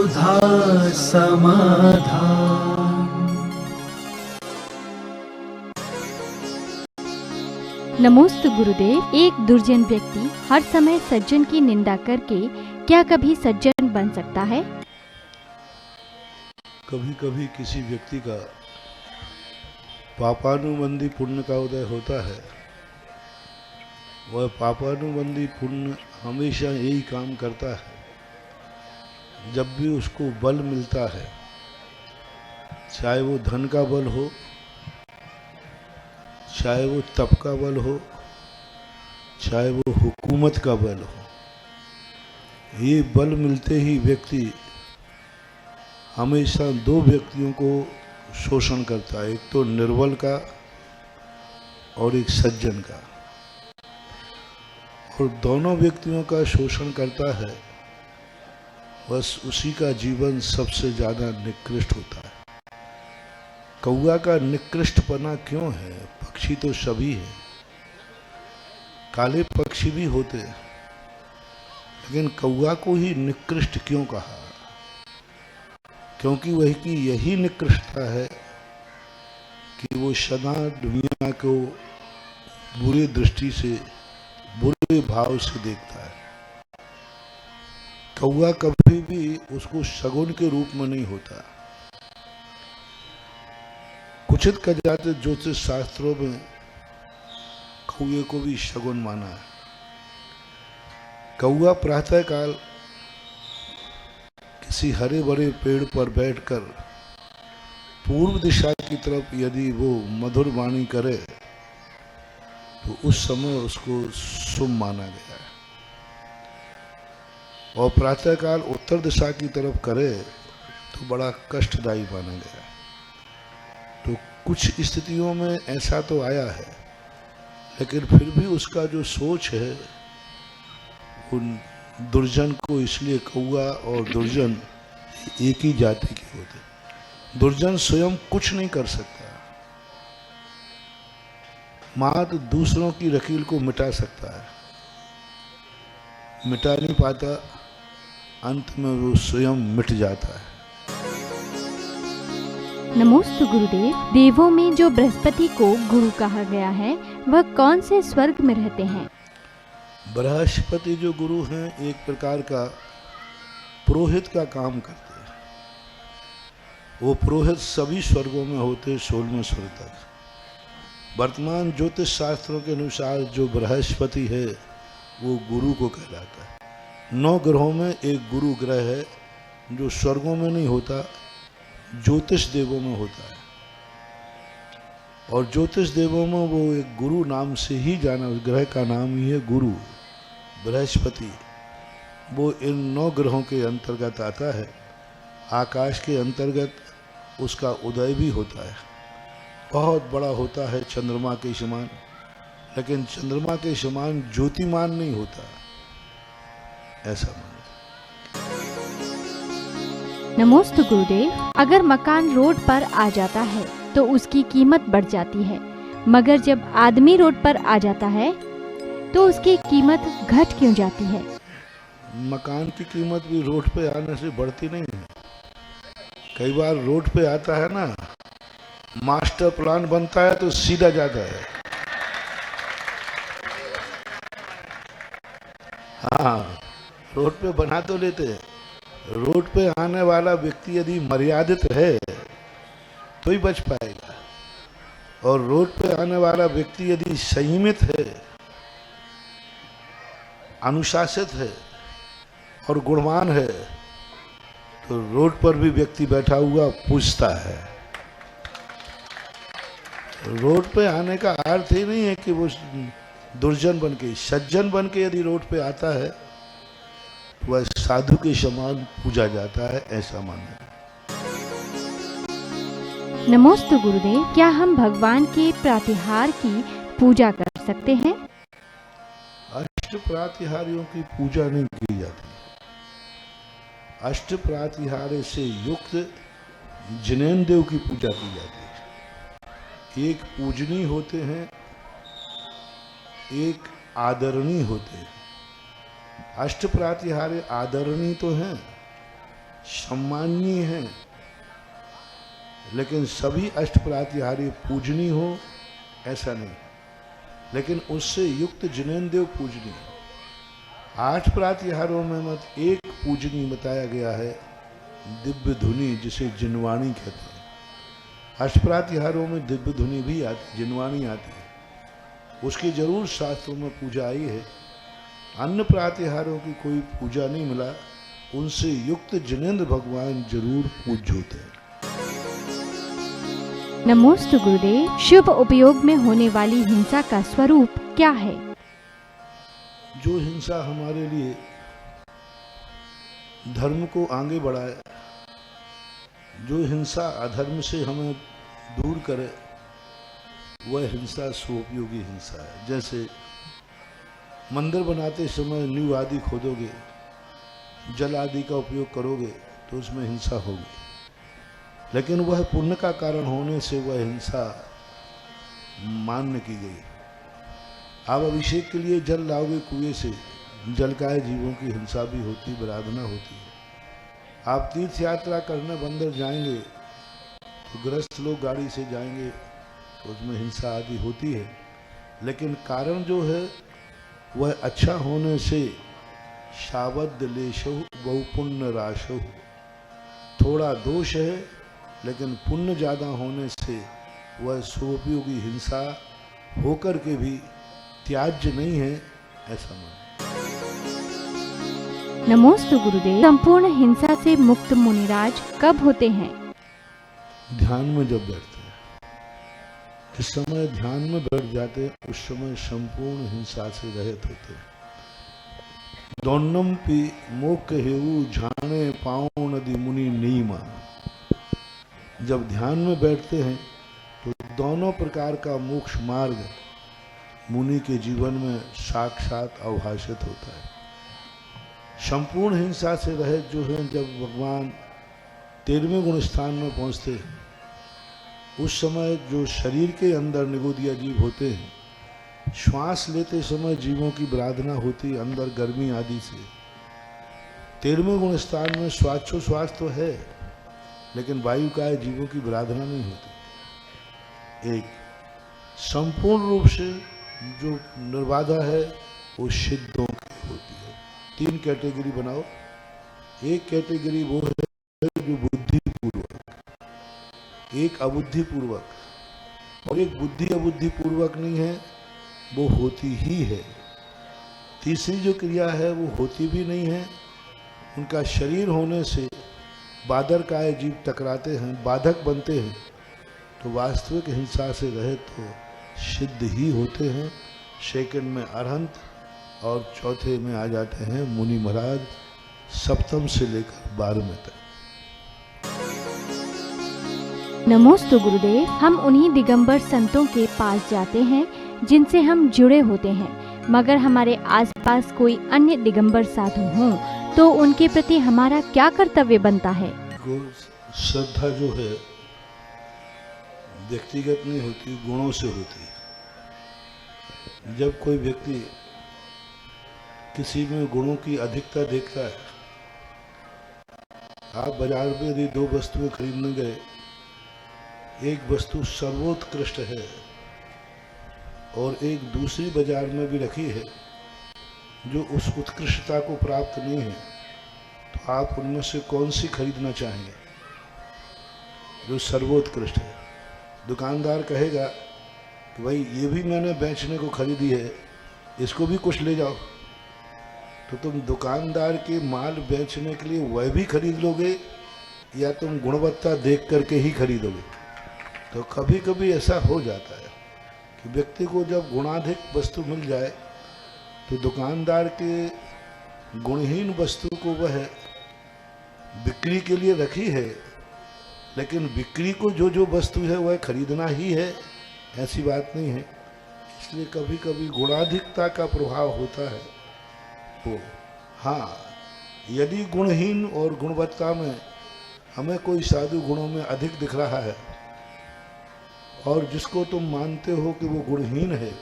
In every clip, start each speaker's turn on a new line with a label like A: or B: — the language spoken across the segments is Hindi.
A: सुधा समाधान।
B: नमोस्तु गुरुदेव। एक दुर्जन व्यक्ति हर समय सज्जन की निंदा करके क्या कभी सज्जन बन सकता है?
C: कभी कभी किसी व्यक्ति का पापानुबंधी पुण्य का उदय होता है। वह पापानुबंधी पुण्य हमेशा यही काम करता है। जब भी उसको बल मिलता है, चाहे वो धन का बल हो, चाहे वो तप का बल हो, चाहे वो हुकूमत का बल हो, ये बल मिलते ही व्यक्ति हमेशा दो व्यक्तियों को शोषण करता है, एक तो निर्बल का और एक सज्जन का। और दोनों व्यक्तियों का शोषण करता है, बस उसी का जीवन सबसे ज़्यादा निकृष्ट होता है। कौआ का निकृष्टपना क्यों है? पक्षी तो सभी है, काले पक्षी भी होते हैं, लेकिन कौआ को ही निकृष्ट क्यों कहा? क्योंकि वही की यही निकृष्टता है कि वो सदा दुनिया को बुरी दृष्टि से, बुरे भाव से देखता है। कौआ कभी भी उसको शगुन के रूप में नहीं होता। कुचित कदाचित ज्योतिष शास्त्रों में कौए को भी शगुन माना है। कौआ प्रातः काल किसी हरे भरे पेड़ पर बैठकर पूर्व दिशा की तरफ यदि वो मधुर वाणी करे तो उस समय उसको शुभ माना गया है, और प्रातःकाल उत्तर दिशा की तरफ करे तो बड़ा कष्टदायी माना गया है। तो कुछ स्थितियों में ऐसा तो आया है, लेकिन फिर भी उसका जो सोच है उन दुर्जन को, इसलिए कौआ और दुर्जन एक ही जाति के होते। दुर्जन स्वयं कुछ नहीं कर सकता, मात्र दूसरों की रकील को मिटा सकता है, मिटा नहीं पाता, अंत में वो स्वयं मिट जाता है।
B: नमोस्तु गुरुदेव। देवों में जो बृहस्पति को गुरु कहा गया है, वह कौन से स्वर्ग में रहते हैं?
C: बृहस्पति जो गुरु हैं, एक प्रकार का पुरोहित का काम करते हैं। वो पुरोहित सभी स्वर्गों में होते, 16वें स्वर्ग तक। वर्तमान ज्योतिष शास्त्रों के अनुसार जो बृहस्पति है वो गुरु को कहलाता है। 9 ग्रहों में एक गुरु ग्रह है जो स्वर्गों में नहीं होता, ज्योतिष देवों में होता है। और ज्योतिष देवों में वो एक गुरु नाम से ही जाना, उस ग्रह का नाम ही है गुरु, बृहस्पति। वो इन 9 ग्रहों के अंतर्गत आता है। आकाश के अंतर्गत उसका उदय भी होता है, बहुत बड़ा होता है चंद्रमा के समान, लेकिन चंद्रमा के समान ज्योतिमान नहीं होता, ऐसा मानो।
B: नमोस्तु गुरुदेव। अगर मकान रोड पर आ जाता है तो उसकी कीमत बढ़ जाती है, मगर जब आदमी रोड पर आ जाता है तो उसकी कीमत घट क्यों जाती है?
C: मकान की कीमत भी रोड पे आने से बढ़ती नहीं है। कई बार रोड पे आता है ना, मास्टर प्लान बनता है तो सीधा जाता है। हाँ, रोड पे बना तो लेते हैं। रोड पे आने वाला व्यक्ति यदि मर्यादित है तो ही बच पाएगा, और रोड पे आने वाला व्यक्ति यदि संयमित है, अनुशासित है और गुणवान है, तो रोड पर भी व्यक्ति बैठा हुआ पूछता है। रोड पे आने का अर्थ ही नहीं है कि वो दुर्जन बन के, सज्जन बन के यदि रोड पे आता है तो वह साधु के समान पूजा जाता है, ऐसा मानना है।
B: नमोस्तु गुरुदेव। क्या हम भगवान के प्रातिहार की पूजा कर सकते हैं?
C: अष्ट प्रातिहारियों की पूजा नहीं की जाती। अष्ट प्रातिहार्य से युक्त जिनेन्द्र देव की पूजा की जाती है। एक पूजनीय होते हैं, एक आदरणीय होते हैं। अष्ट प्रातिहार्य आदरणीय तो हैं, सम्माननीय हैं, लेकिन सभी अष्ट प्रातिहारी पूजनीय हो ऐसा नहीं, लेकिन उससे युक्त जिनेंद्र पूजनीय। 8 प्रातिहारों में मत एक पूजनीय बताया गया है, दिव्य धुनी, जिसे जिनवाणी कहते हैं। अष्टप्रातिहारों में दिव्य धुनी भी आती, जिनवाणी आती है, उसकी जरूर शास्त्रों में पूजा आई है। अन्य प्रातिहारों की कोई पूजा नहीं मिला, उनसे युक्त जिनेंद्र भगवान जरूर पूज्य होते हैं।
B: नमोस्तु गुरुदेव। शुभ उपयोग में होने वाली हिंसा का स्वरूप क्या है?
C: जो हिंसा हमारे लिए धर्म को आगे बढ़ाए, जो हिंसा अधर्म से हमें दूर करे, वह हिंसा सुपयोगी हिंसा है। जैसे मंदिर बनाते समय नींव आदि खोदोगे, जल आदि का उपयोग करोगे तो उसमें हिंसा होगी, लेकिन वह पुण्य का कारण होने से वह हिंसा मान्य की गई। आप अभिषेक के लिए जल लाओगे कुएं से, जलकाय जीवों की हिंसा भी होती, बराधना होती है। आप तीर्थ यात्रा करने मंदिर जाएंगे तो गृहस्थ लोग गाड़ी से जाएंगे तो उसमें हिंसा आदि होती है, लेकिन कारण जो है वह अच्छा होने से शावद लेशहु बहु पुण्य राशहु, थोड़ा दोष है लेकिन पुण्य ज्यादा होने से वह सुपयोगी हिंसा होकर के भी त्याज्य नहीं है, ऐसा माने।
B: नमोस्तु गुरुदेव। संपूर्ण हिंसा से मुक्त मुनिराज कब होते हैं?
C: ध्यान में जब बैठते हैं, जिस समय ध्यान में बैठ जाते हैं उस समय संपूर्ण हिंसा से रहित होते हैं। दोनम पी मोक्ष हेऊ झाने पाओ नदी मुनि नीमा। जब ध्यान में बैठते हैं तो दोनों प्रकार का मोक्ष मार्ग मुनि के जीवन में साक्षात अवभाषित होता है। संपूर्ण हिंसा से रहित जो है, जब भगवान 13वें गुण स्थान में पहुंचते हैं उस समय जो शरीर के अंदर निगोदिया जीव होते हैं, श्वास लेते समय जीवों की बराधना होती अंदर गर्मी आदि से। 13वें गुण स्थान में श्वासोश्वास तो है, लेकिन वायु का जीवों की बराधना नहीं होती। एक संपूर्ण रूप से जो निर्बाधा है वो सिद्धों की होती है। 3 कैटेगरी बनाओ। एक कैटेगरी वो है जो बुद्धिपूर्वक, एक अबुद्धिपूर्वक, और एक बुद्धि अबुद्धिपूर्वक नहीं है, वो होती ही है। तीसरी जो क्रिया है वो होती भी नहीं है, उनका शरीर होने से बादर काय जीव टकराते हैं, बाधक बनते हैं, तो वास्तविक हिंसा से रहित तो सिद्ध ही होते हैं। सेकंड में अरहंत और चौथे में आ जाते हैं मुनि महाराज, सप्तम से लेकर 12वें तक।
B: नमोस्तु गुरुदेव। हम उन्हीं दिगंबर संतों के पास जाते हैं जिनसे हम जुड़े होते हैं, मगर हमारे आसपास कोई अन्य दिगंबर साधु हों तो उनके प्रति हमारा क्या कर्तव्य बनता है?
C: श्रद्धा जो है व्यक्तिगत नहीं होती, गुणों से होती है। जब कोई व्यक्ति किसी में गुणों की अधिकता देखता है, आप बाजार में यदि 2 वस्तुएं खरीदने गए, एक वस्तु सर्वोत्कृष्ट है और एक दूसरी बाजार में भी रखी है जो उस उत्कृष्टता को प्राप्त नहीं है, तो आप उनमें से कौन सी खरीदना चाहेंगे? जो सर्वोत्कृष्ट है। दुकानदार कहेगा कि भाई ये भी मैंने बेचने को खरीदी है, इसको भी कुछ ले जाओ, तो तुम दुकानदार के माल बेचने के लिए वह भी खरीद लोगे या तुम गुणवत्ता देख करके ही खरीदोगे? तो कभी कभी ऐसा हो जाता है कि व्यक्ति को जब गुणाधिक वस्तु मिल जाए तो दुकानदार के गुणहीन वस्तु को वह बिक्री के लिए रखी है, लेकिन बिक्री को जो जो वस्तु है वह खरीदना ही है, ऐसी बात नहीं है। इसलिए कभी कभी गुणाधिकता का प्रभाव होता है। तो हाँ, यदि गुणहीन और गुणवत्ता में हमें कोई साधु गुणों में अधिक दिख रहा है और जिसको तुम मानते हो कि वो गुणहीन है,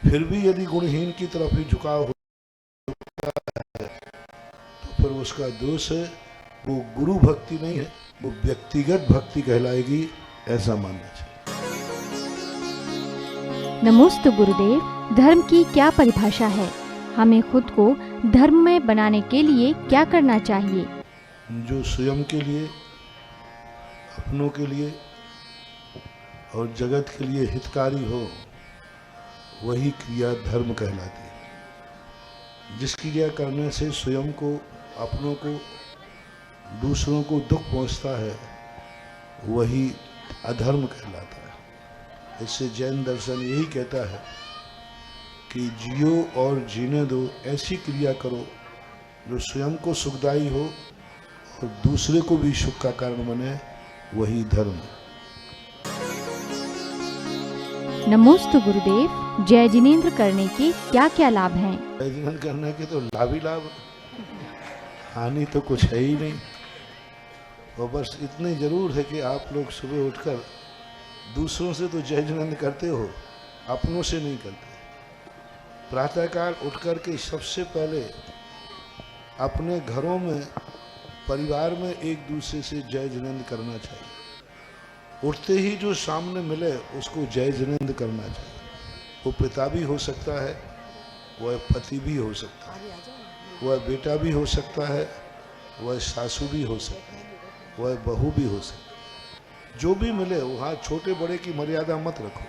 C: फिर भी यदि गुणहीन की तरफ ही झुकाव होता है तो फिर उसका दोष है वो गुरु भक्ति नहीं है, वो व्यक्तिगत भक्ति कहलाएगी, ऐसा मानना चाहिए।
B: नमोस्तु गुरुदेव, धर्म की क्या परिभाषा है? हमें खुद को धर्ममय बनाने के लिए क्या करना चाहिए?
C: जो स्वयं के लिए, अपनों के लिए और जगत के लिए हितकारी हो, वही क्रिया धर्म कहलाती है। जिस क्रिया करने से स्वयं को, अपनों को, दूसरों को दुख पहुंचता है, वही अधर्म कहलाता है। इससे जैन दर्शन यही कहता है कि जियो और जीने दो, ऐसी क्रिया करो जो स्वयं को सुखदायी हो और दूसरे को भी सुख का कारण बने, वही धर्म है।
B: नमोस्तु गुरुदेव, जय जिनेंद्र करने के क्या क्या लाभ हैं?
C: जय जिनेंद्र करने के तो लाभ ही लाभ, हानि तो कुछ है ही नहीं। और बस इतने जरूर है कि आप लोग सुबह उठकर दूसरों से तो जय जिनेंद्र करते हो, अपनों से नहीं करते। प्रातःकाल उठकर के सबसे पहले अपने घरों में, परिवार में एक दूसरे से जय जिनेंद्र करना चाहिए। उठते ही जो सामने मिले उसको जय जिनेंद्र करना चाहिए। वो पिता भी हो सकता है, वह पति भी हो सकता है, वह बेटा भी हो सकता है, वह सासू भी हो सकती है, वह बहू भी हो सकती है। जो भी मिले वहाँ छोटे बड़े की मर्यादा मत रखो।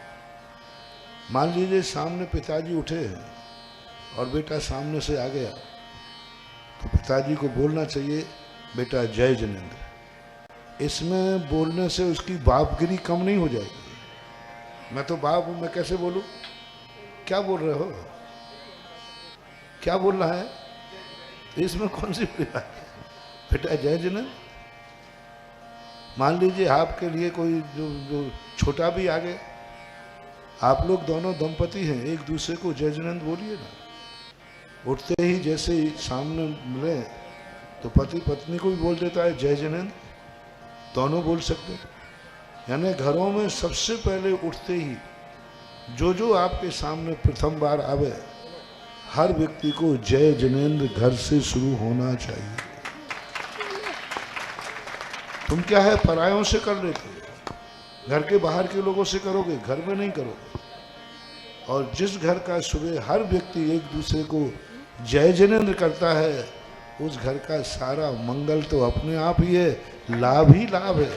C: मान लीजिए सामने पिताजी उठे हैं और बेटा सामने से आ गया, तो पिताजी को बोलना चाहिए, बेटा जय जिनेंद्र। इसमें बोलने से उसकी बापगिरी कम नहीं हो जाएगी। मैं तो बाप हूं, मैं कैसे बोलूं? क्या बोल रहे हो, क्या बोल रहा है? इसमें कौन सी बड़ी बात है? बेटा जय जिनेंद्र। मान लीजिए आपके लिए कोई जो छोटा भी आ गए, आप लोग दोनों दंपति हैं, एक दूसरे को जय जिनेंद्र बोलिए ना। उठते ही जैसे ही सामने मिले तो पति पत्नी को भी बोल देता है जय जिनेंद्र, दोनों बोल सकते हैं। यानी घरों में सबसे पहले उठते ही जो आपके सामने प्रथम बार आवे, हर व्यक्ति को जय जिनेंद्र घर से शुरू होना चाहिए। तुम क्या है, परायों से कर लेते हो, घर के बाहर के लोगों से करोगे, घर में नहीं करोगे। और जिस घर का सुबह हर व्यक्ति एक दूसरे को जय जिनेंद्र करता है, उस घर का सारा मंगल तो अपने आप ही है, लाभ ही लाभ है।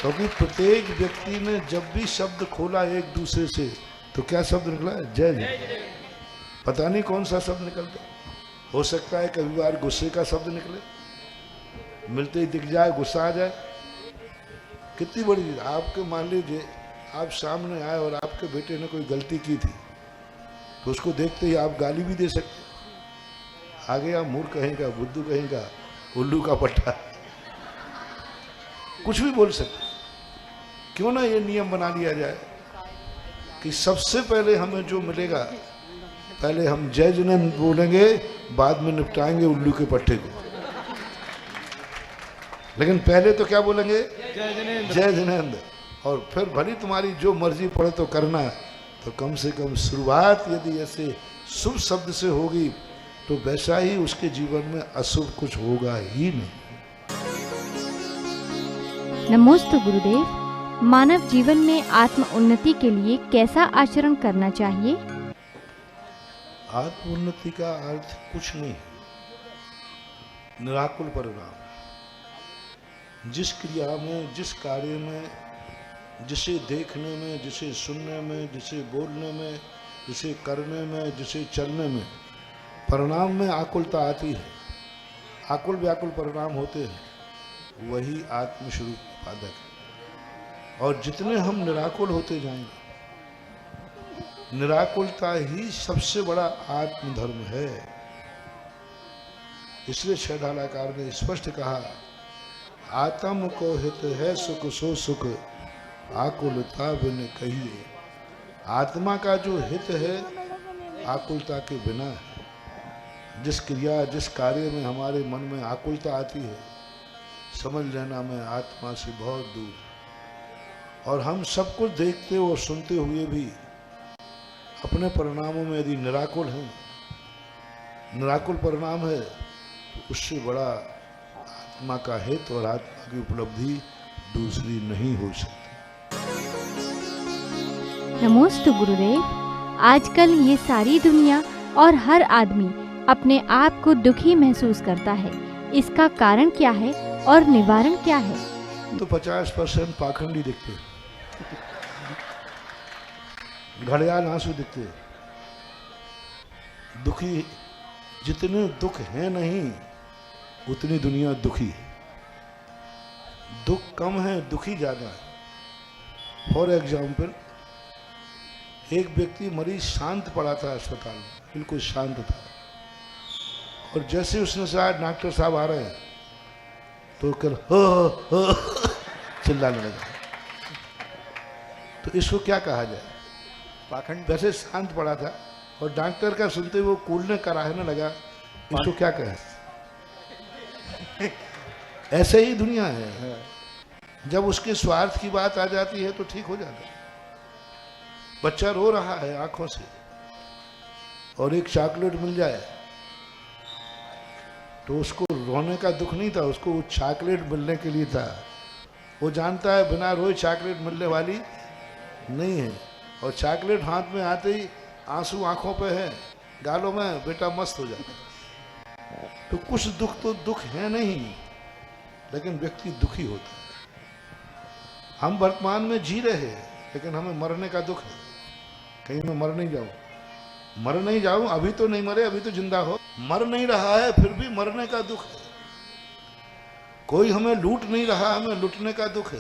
C: क्योंकि प्रत्येक व्यक्ति ने जब भी शब्द खोला एक दूसरे से, तो क्या शब्द निकला? जय जय। पता नहीं कौन सा शब्द निकलता, हो सकता है कभी बार गुस्से का शब्द निकले, मिलते ही दिख जाए, गुस्सा आ जाए। कितनी बड़ी चीज। आपके मान लीजिए आप सामने आए और आपके बेटे ने कोई गलती की थी, तो उसको देखते ही आप गाली भी दे सकते। आगे आप मूर्ख कहेगा, बुद्धू कहेगा, उल्लू का पट्टा, कुछ भी बोल सकते। क्यों ना ये नियम बना लिया जाए कि सबसे पहले हमें जो मिलेगा, पहले हम जय जिनेंद्र बोलेंगे, बाद में निपटाएंगे उल्लू के पट्टे को। लेकिन पहले तो क्या बोलेंगे? जय जिनेंद्र। और फिर भली तुम्हारी जो मर्जी पड़े तो करना, तो कम से कम शुरुआत यदि ऐसे शुभ शब्द से होगी, तो वैसा ही उसके जीवन में अशुभ कुछ होगा ही नहीं।
B: नमोस्तु गुरुदेव, मानव जीवन में आत्म उन्नति के लिए कैसा आचरण करना चाहिए?
C: आत्म उन्नति का अर्थ कुछ नहीं है, निराकुल परिणाम। जिस क्रिया में, जिस कार्य में, जिसे देखने में, जिसे सुनने में, जिसे बोलने में, जिसे करने में, जिसे चलने में परिणाम में आकुलता आती है, आकुल व्याकुल परिणाम होते हैं, वही आत्मस्वरूप उत्पादक है। और जितने हम निराकुल होते जाएंगे, निराकुलता ही सबसे बड़ा आत्मधर्म है। इसलिए छेड़ालाकार ने स्पष्ट कहा, आत्म को हित है सुख सो सुख, आकुलता बिन कहिए। आत्मा का जो हित है आकुलता के बिना है। जिस क्रिया, जिस कार्य में हमारे मन में आकुलता आती है, समझ लेना मैं आत्मा से बहुत दूर। और हम सब कुछ देखते और सुनते हुए भी अपने परिणामों में यदि निराकुल हैं, निराकुल परिणाम है, तो उससे बड़ा आत्मा का हित और आत्मा की उपलब्धि दूसरी नहीं हो सकती।
B: नमोस्तु गुरुदेव। आजकल ये सारी दुनिया और हर आदमी अपने आप को दुखी महसूस करता है। इसका कारण क्या है और निवारण क्या है?
C: तो 50% पाखंडी दिखते हैं, घड़ियाल आंसू दिखते हैं। दुखी जितने दुख हैं नहीं उतनी दुनिया दुखी है। दुख कम है, दुखी ज्यादा है। फॉर एग्जाम्पल, एक व्यक्ति मरीज शांत पड़ा था अस्पताल में, बिल्कुल शांत था, और जैसे उसने कहा डॉक्टर साहब आ रहे हैं तो कर चिल्लाने लगा। तो इसको क्या कहा जाए?
D: पाखंड।
C: वैसे शांत पड़ा था और डॉक्टर का सुनते वो कूलने कराहने लगा, इसको क्या कहे? ऐसे ही दुनिया है। जब उसके स्वार्थ की बात आ जाती है तो ठीक हो जाता है। बच्चा रो रहा है आंखों से और एक चॉकलेट मिल जाए तो उसको रोने का दुख नहीं था, उसको वो चॉकलेट मिलने के लिए था। वो जानता है बिना रोए चॉकलेट मिलने वाली नहीं है, और चॉकलेट हाथ में आते ही आंसू आंखों पे है, गालों में, बेटा मस्त हो जाता है। तो कुछ दुख तो दुख है नहीं, लेकिन व्यक्ति दुखी होता है। हम वर्तमान में जी रहे हैं लेकिन हमें मरने का दुख है। कहीं मैं मर नहीं जाऊं, अभी तो नहीं मरे, अभी तो जिंदा हो। मर नहीं रहा है फिर भी मरने का दुख है। कोई हमें लूट नहीं रहा, हमें लूटने का दुख है।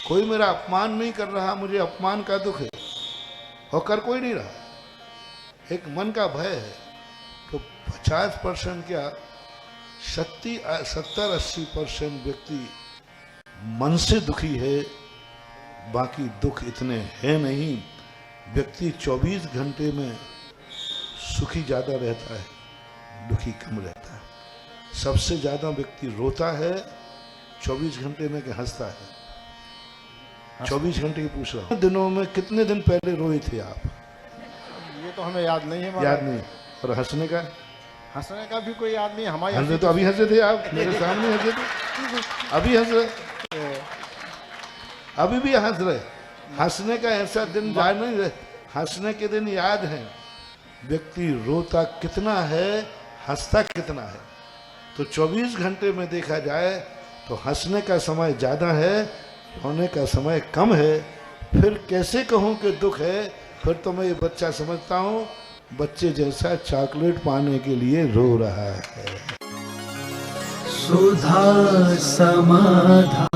C: कोई मेरा अपमान नहीं कर रहा, मुझे अपमान का दुख है, और कर कोई नहीं रहा। एक मन का भय है। तो 50% क्या 70-80% व्यक्ति मन से दुखी है, बाकी दुख इतने हैं नहीं। व्यक्ति 24 घंटे में सुखी ज्यादा रहता है, दुखी कम रहता है। सबसे ज्यादा व्यक्ति रोता है 24 घंटे में कि हंसता है? 24 घंटे की पूछ रहा हूँ। दिनों में कितने दिन पहले रोए थे आप?
D: ये तो हमें याद नहीं है।
C: याद नहीं। और हंसने का
D: भी कोई याद नहीं। हमारे
C: हंसे तो अभी हंसे थे आप, मेरे सामने हंसे थे, अभी हंस रहे, अभी भी हंस रहे। हंसने का ऐसा दिन याद नहीं रहे, हंसने के दिन याद है। व्यक्ति रोता कितना है, हंसता कितना है। तो 24 घंटे में देखा जाए तो हंसने का समय ज्यादा है, रोने का समय कम है। फिर कैसे कहूँ कि दुख है? फिर तो मैं ये बच्चा समझता हूँ, बच्चे जैसा चॉकलेट पाने के लिए रो रहा है।
A: सुधा समाधान।